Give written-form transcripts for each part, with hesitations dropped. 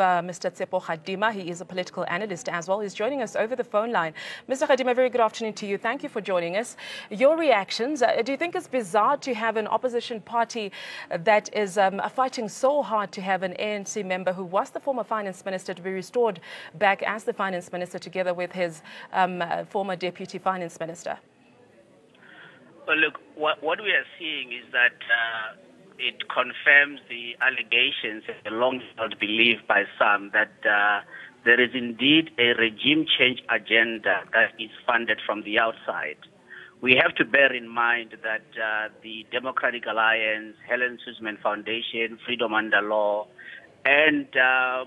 Mr. Tshepo Kgadima. He is a political analyst as well. He's joining us over the phone line. Mr. Kgadima, very good afternoon to you. Thank you for joining us. Your reactions, do you think it's bizarre to have an opposition party that is fighting so hard to have an ANC member who was the former finance minister to be restored back as the finance minister together with his former deputy finance minister? Well, look, what we are seeing is that it confirms the allegations and the long-held belief by some that there is indeed a regime change agenda that is funded from the outside. We have to bear in mind that the Democratic Alliance, Helen Suzman Foundation, Freedom Under Law, and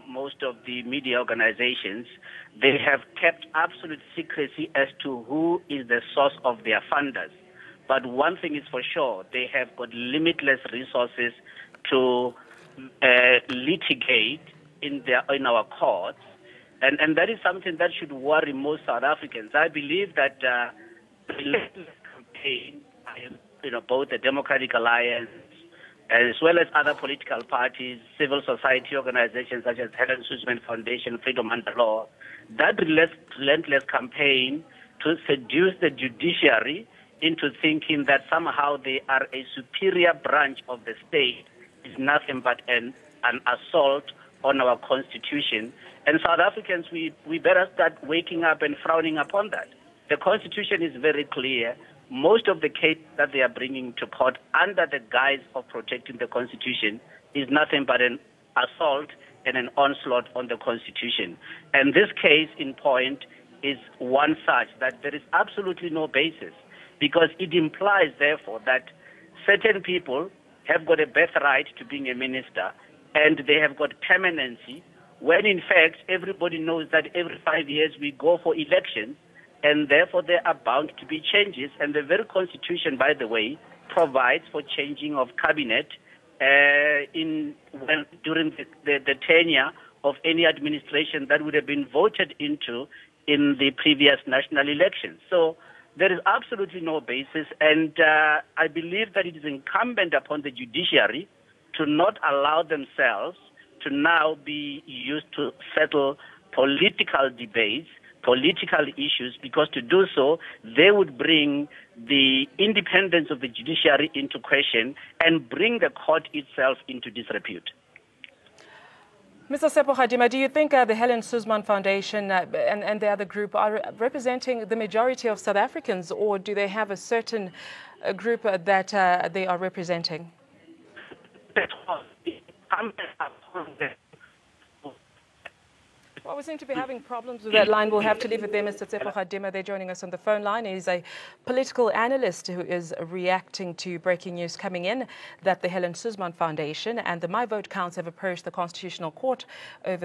most of the media organizations, they have kept absolute secrecy as to who is the source of their funders. But one thing is for sure, they have got limitless resources to litigate in our courts, and that is something that should worry most South Africans. I believe that the relentless campaign, both the Democratic Alliance as well as other political parties, civil society organizations such as Helen Suzman Foundation, Freedom Under Law, that relentless campaign to seduce the judiciary into thinking that somehow they are a superior branch of the state is nothing but an assault on our constitution. And South Africans, we better start waking up and frowning upon that. The constitution is very clear. Most of the case that they are bringing to court under the guise of protecting the constitution is nothing but an assault and an onslaught on the constitution. And this case in point is one such that there is absolutely no basis, because it implies, therefore, that certain people have got a birthright to being a minister and they have got permanency, when in fact everybody knows that every 5 years we go for elections and therefore there are bound to be changes. And the very constitution, by the way, provides for changing of cabinet during the tenure of any administration that would have been voted into in the previous national elections. So there is absolutely no basis, and I believe that it is incumbent upon the judiciary to not allow themselves to now be used to settle political debates, political issues, because to do so, they would bring the independence of the judiciary into question and bring the court itself into disrepute. Mr. Tshepo Kgadima, do you think the Helen Suzman Foundation and the other group are representing the majority of South Africans, or do they have a certain group that they are representing? Well, we seem to be having problems with that line. We'll have to leave it there. Mr. Tshepo Kgadima, they're joining us on the phone line. He's a political analyst who is reacting to breaking news coming in that the Helen Suzman Foundation and the My Vote Counts have approached the Constitutional Court over